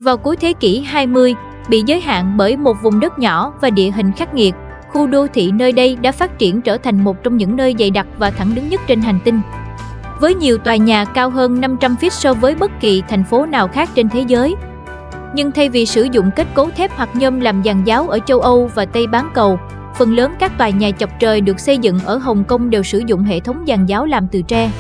Vào cuối thế kỷ 20, bị giới hạn bởi một vùng đất nhỏ và địa hình khắc nghiệt, khu đô thị nơi đây đã phát triển trở thành một trong những nơi dày đặc và thẳng đứng nhất trên hành tinh. Với nhiều tòa nhà cao hơn 500 feet so với bất kỳ thành phố nào khác trên thế giới. Nhưng thay vì sử dụng kết cấu thép hoặc nhôm làm giàn giáo ở châu Âu và Tây Bán Cầu, phần lớn các tòa nhà chọc trời được xây dựng ở Hồng Kông đều sử dụng hệ thống giàn giáo làm từ tre.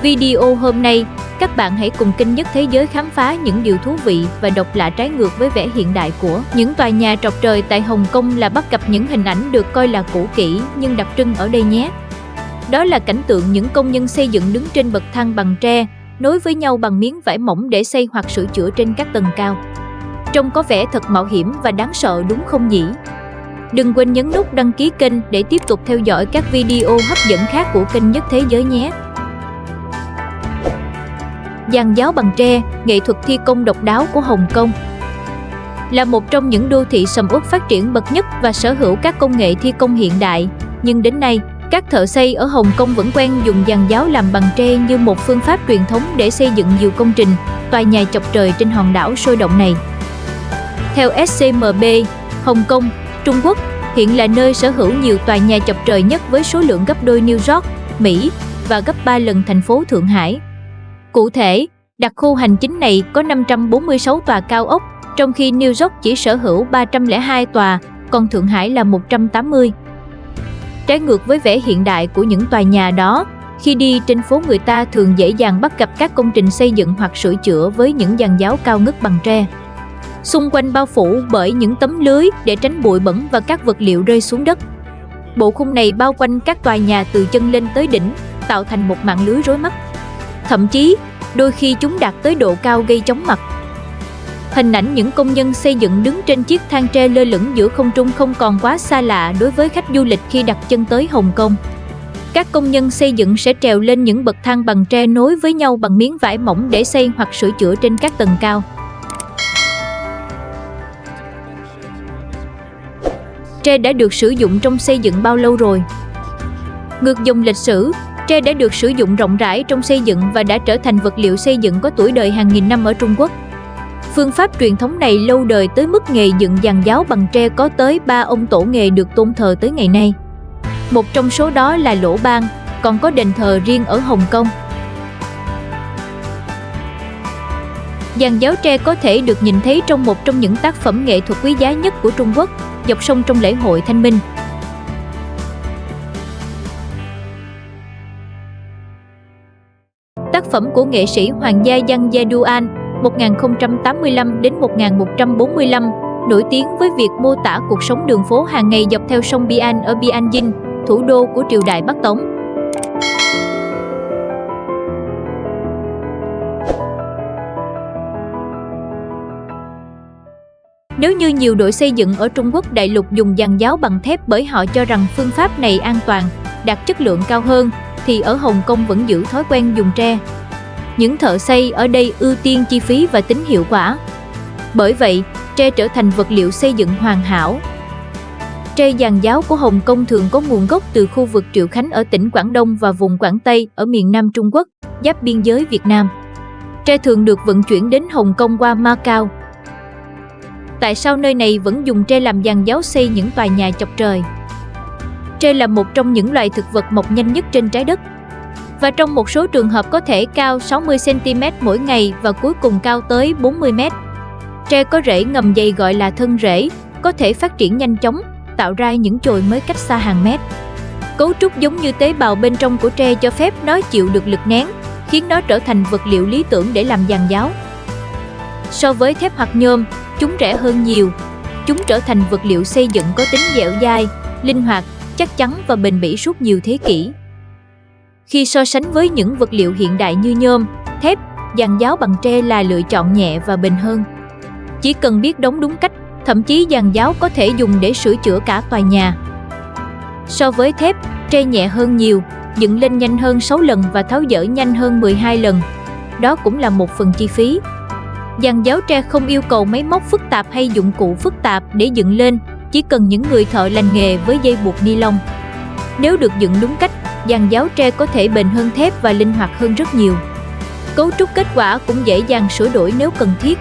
Video hôm nay, các bạn hãy cùng Kênh Nhất Thế Giới khám phá những điều thú vị và độc lạ trái ngược với vẻ hiện đại của những tòa nhà chọc trời tại Hồng Kông là bắt gặp những hình ảnh được coi là cũ kỹ nhưng đặc trưng ở đây nhé. Đó là cảnh tượng những công nhân xây dựng đứng trên bậc thang bằng tre, nối với nhau bằng miếng vải mỏng để xây hoặc sửa chữa trên các tầng cao. Trông có vẻ thật mạo hiểm và đáng sợ đúng không nhỉ? Đừng quên nhấn nút đăng ký kênh để tiếp tục theo dõi các video hấp dẫn khác của Kênh Nhất Thế Giới nhé. Giàn giáo bằng tre, nghệ thuật thi công độc đáo của Hồng Kông. Là một trong những đô thị sầm uất phát triển bậc nhất và sở hữu các công nghệ thi công hiện đại, nhưng đến nay, các thợ xây ở Hồng Kông vẫn quen dùng giàn giáo làm bằng tre như một phương pháp truyền thống để xây dựng nhiều công trình, tòa nhà chọc trời trên hòn đảo sôi động này. Theo SCMP, Hồng Kông, Trung Quốc, hiện là nơi sở hữu nhiều tòa nhà chọc trời nhất với số lượng gấp đôi New York, Mỹ và gấp 3 lần thành phố Thượng Hải. Cụ thể, đặc khu hành chính này có 546 tòa cao ốc, trong khi New York chỉ sở hữu 302 tòa, còn Thượng Hải là 180. Trái ngược với vẻ hiện đại của những tòa nhà đó, khi đi trên phố người ta thường dễ dàng bắt gặp các công trình xây dựng hoặc sửa chữa với những giàn giáo cao ngất bằng tre. Xung quanh bao phủ bởi những tấm lưới để tránh bụi bẩn và các vật liệu rơi xuống đất. Bộ khung này bao quanh các tòa nhà từ chân lên tới đỉnh, tạo thành một mạng lưới rối mắt. Thậm chí, đôi khi chúng đạt tới độ cao gây chóng mặt. Hình ảnh những công nhân xây dựng đứng trên chiếc thang tre lơ lửng giữa không trung không còn quá xa lạ đối với khách du lịch khi đặt chân tới Hồng Kông. Các công nhân xây dựng sẽ trèo lên những bậc thang bằng tre nối với nhau bằng miếng vải mỏng để xây hoặc sửa chữa trên các tầng cao. Tre đã được sử dụng trong xây dựng bao lâu rồi? Ngược dòng lịch sử, tre đã được sử dụng rộng rãi trong xây dựng và đã trở thành vật liệu xây dựng có tuổi đời hàng nghìn năm ở Trung Quốc. Phương pháp truyền thống này lâu đời tới mức nghề dựng giàn giáo bằng tre có tới 3 ông tổ nghề được tôn thờ tới ngày nay. Một trong số đó là Lỗ Ban, còn có đền thờ riêng ở Hồng Kông. Giàn giáo tre có thể được nhìn thấy trong một trong những tác phẩm nghệ thuật quý giá nhất của Trung Quốc, dọc sông trong lễ hội Thanh Minh. Tác phẩm của nghệ sĩ Hoàng gia Zhang Yeduan 1085 đến 1145 nổi tiếng với việc mô tả cuộc sống đường phố hàng ngày dọc theo sông Bian ở Bianjin, thủ đô của triều đại Bắc Tống. Nếu như nhiều đội xây dựng ở Trung Quốc đại lục dùng giàn giáo bằng thép bởi họ cho rằng phương pháp này an toàn, đạt chất lượng cao hơn, thì ở Hồng Kông vẫn giữ thói quen dùng tre. Những thợ xây ở đây ưu tiên chi phí và tính hiệu quả. Bởi vậy, tre trở thành vật liệu xây dựng hoàn hảo. Tre giàn giáo của Hồng Kông thường có nguồn gốc từ khu vực Triệu Khánh ở tỉnh Quảng Đông và vùng Quảng Tây ở miền Nam Trung Quốc, giáp biên giới Việt Nam. Tre thường được vận chuyển đến Hồng Kông qua Macau. Tại sao nơi này vẫn dùng tre làm giàn giáo xây những tòa nhà chọc trời? Tre là một trong những loài thực vật mọc nhanh nhất trên trái đất. Và trong một số trường hợp có thể cao 60 cm mỗi ngày và cuối cùng cao tới 40 m. Tre có rễ ngầm dày gọi là thân rễ, có thể phát triển nhanh chóng, tạo ra những chồi mới cách xa hàng mét. Cấu trúc giống như tế bào bên trong của tre cho phép nó chịu được lực nén, khiến nó trở thành vật liệu lý tưởng để làm giàn giáo. So với thép hoặc nhôm, chúng rẻ hơn nhiều. Chúng trở thành vật liệu xây dựng có tính dẻo dai, linh hoạt, chắc chắn và bền bỉ suốt nhiều thế kỷ. Khi so sánh với những vật liệu hiện đại như nhôm, thép, giàn giáo bằng tre là lựa chọn nhẹ và bền hơn. Chỉ cần biết đóng đúng cách, thậm chí giàn giáo có thể dùng để sửa chữa cả tòa nhà. So với thép, tre nhẹ hơn nhiều, dựng lên nhanh hơn 6 lần và tháo dỡ nhanh hơn 12 lần. Đó cũng là một phần chi phí. Giàn giáo tre không yêu cầu máy móc phức tạp hay dụng cụ phức tạp để dựng lên, chỉ cần những người thợ lành nghề với dây buộc ni lông. Nếu được dựng đúng cách, giàn giáo tre có thể bền hơn thép và linh hoạt hơn rất nhiều. Cấu trúc kết quả cũng dễ dàng sửa đổi nếu cần thiết.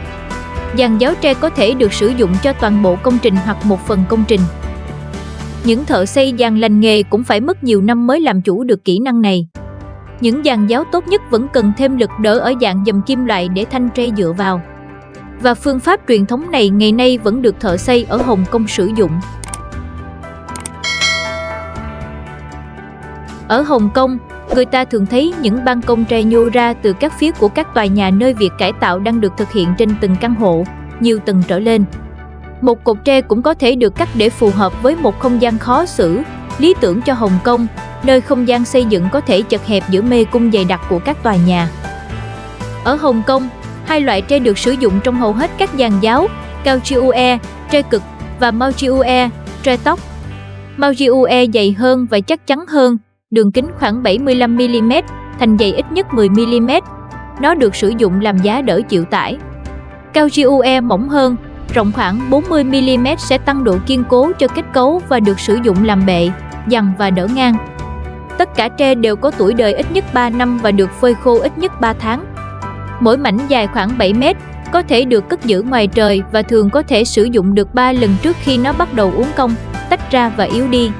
Giàn giáo tre có thể được sử dụng cho toàn bộ công trình hoặc một phần công trình. Những thợ xây giàn lành nghề cũng phải mất nhiều năm mới làm chủ được kỹ năng này. Những giàn giáo tốt nhất vẫn cần thêm lực đỡ ở dạng dầm kim loại để thanh tre dựa vào. Và phương pháp truyền thống này ngày nay vẫn được thợ xây ở Hồng Kông sử dụng. Ở Hồng Kông, người ta thường thấy những ban công tre nhô ra từ các phía của các tòa nhà nơi việc cải tạo đang được thực hiện trên từng căn hộ, nhiều tầng trở lên. Một cột tre cũng có thể được cắt để phù hợp với một không gian khó xử, lý tưởng cho Hồng Kông, nơi không gian xây dựng có thể chật hẹp giữa mê cung dày đặc của các tòa nhà. Ở Hồng Kông, hai loại tre được sử dụng trong hầu hết các giàn giáo, Caoutchouc, tre cực và Maojiue, tre tóc. Maojiue dày hơn và chắc chắn hơn, đường kính khoảng 75mm, thành dày ít nhất 10mm. Nó được sử dụng làm giá đỡ chịu tải. Caoutchouc mỏng hơn, rộng khoảng 40mm sẽ tăng độ kiên cố cho kết cấu và được sử dụng làm bệ, giằng và đỡ ngang. Tất cả tre đều có tuổi đời ít nhất 3 năm và được phơi khô ít nhất 3 tháng. Mỗi mảnh dài khoảng 7 mét, có thể được cất giữ ngoài trời và thường có thể sử dụng được 3 lần trước khi nó bắt đầu uốn cong, tách ra và yếu đi.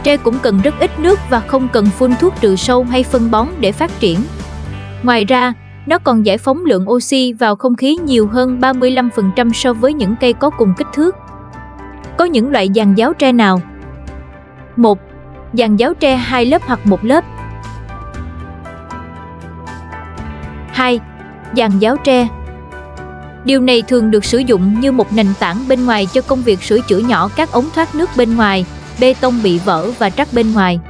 Tre cũng cần rất ít nước và không cần phun thuốc trừ sâu hay phân bón để phát triển. Ngoài ra, nó còn giải phóng lượng oxy vào không khí nhiều hơn 35% so với những cây có cùng kích thước. Có những loại giàn giáo tre nào? 1. Giàn giáo tre 2 lớp hoặc 1 lớp. 2. Giàn giáo tre. Điều này thường được sử dụng như một nền tảng bên ngoài cho công việc sửa chữa nhỏ các ống thoát nước bên ngoài, bê tông bị vỡ và trắc bên ngoài.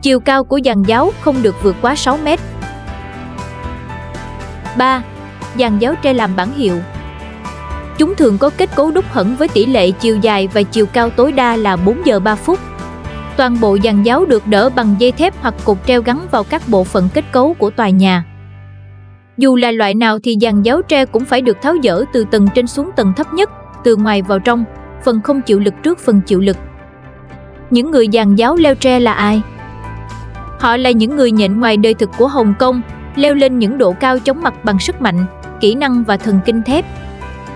Chiều cao của giàn giáo không được vượt quá 6 mét. 3. Giàn giáo tre làm bảng hiệu. Chúng thường có kết cấu đúc hẳn với tỷ lệ chiều dài và chiều cao tối đa là 4 giờ 3 phút. Toàn bộ giàn giáo được đỡ bằng dây thép hoặc cột treo gắn vào các bộ phận kết cấu của tòa nhà. Dù là loại nào thì giàn giáo tre cũng phải được tháo dỡ từ tầng trên xuống tầng thấp nhất, từ ngoài vào trong, phần không chịu lực trước phần chịu lực. Những người giàn giáo leo tre là ai? Họ là những người nhện ngoài đời thực của Hồng Kông, leo lên những độ cao chóng mặt bằng sức mạnh, kỹ năng và thần kinh thép.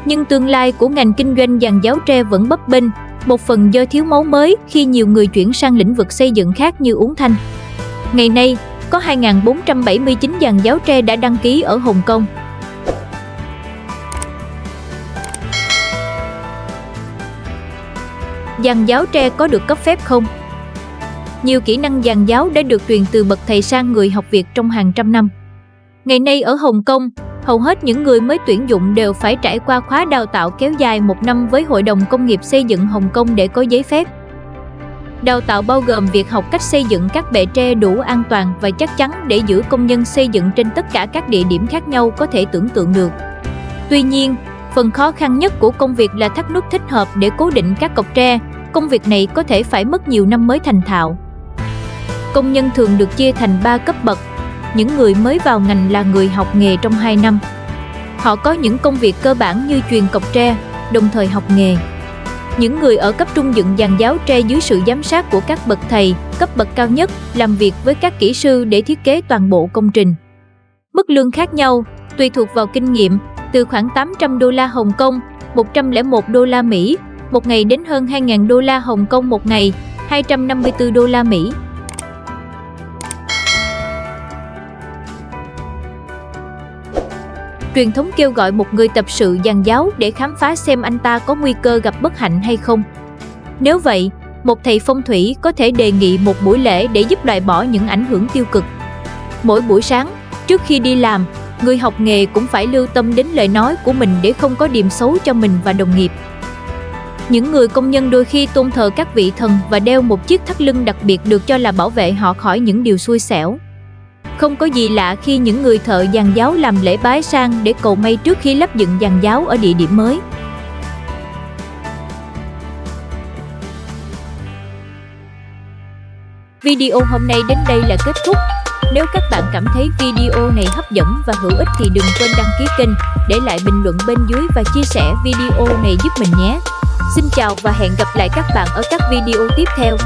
Nhưng tương lai của ngành kinh doanh giàn giáo tre vẫn bấp bênh, một phần do thiếu máu mới khi nhiều người chuyển sang lĩnh vực xây dựng khác như uốn thanh. Ngày nay, có 2.479 giàn giáo tre đã đăng ký ở Hồng Kông. Giàn giáo tre có được cấp phép không? Nhiều kỹ năng giàn giáo đã được truyền từ bậc thầy sang người học việc trong hàng trăm năm. Ngày nay ở Hồng Kông, hầu hết những người mới tuyển dụng đều phải trải qua khóa đào tạo kéo dài 1 năm với Hội đồng Công nghiệp Xây dựng Hồng Kông để có giấy phép. Đào tạo bao gồm việc học cách xây dựng các bệ tre đủ an toàn và chắc chắn để giữ công nhân xây dựng trên tất cả các địa điểm khác nhau có thể tưởng tượng được. Tuy nhiên, phần khó khăn nhất của công việc là thắt nút thích hợp để cố định các cọc tre. Công việc này có thể phải mất nhiều năm mới thành thạo. Công nhân thường được chia thành 3 cấp bậc. Những người mới vào ngành là người học nghề trong 2 năm. Họ có những công việc cơ bản như chuyền cọc tre, đồng thời học nghề. Những người ở cấp trung dựng giàn giáo tre dưới sự giám sát của các bậc thầy, cấp bậc cao nhất, làm việc với các kỹ sư để thiết kế toàn bộ công trình. Mức lương khác nhau, tùy thuộc vào kinh nghiệm, từ khoảng 800 đô la Hồng Kông, 101 đô la Mỹ, một ngày đến hơn 2.000 đô la Hồng Kông một ngày, 254 đô la Mỹ. Truyền thống kêu gọi một người tập sự giàn giáo để khám phá xem anh ta có nguy cơ gặp bất hạnh hay không. Nếu vậy, một thầy phong thủy có thể đề nghị một buổi lễ để giúp loại bỏ những ảnh hưởng tiêu cực. Mỗi buổi sáng, trước khi đi làm, người học nghề cũng phải lưu tâm đến lời nói của mình để không có điềm xấu cho mình và đồng nghiệp. Những người công nhân đôi khi tôn thờ các vị thần và đeo một chiếc thắt lưng đặc biệt được cho là bảo vệ họ khỏi những điều xui xẻo. Không có gì lạ khi những người thợ giàn giáo làm lễ bái sang để cầu may trước khi lắp dựng giàn giáo ở địa điểm mới. Video hôm nay đến đây là kết thúc. Nếu các bạn cảm thấy video này hấp dẫn và hữu ích thì đừng quên đăng ký kênh, để lại bình luận bên dưới và chia sẻ video này giúp mình nhé. Xin chào và hẹn gặp lại các bạn ở các video tiếp theo.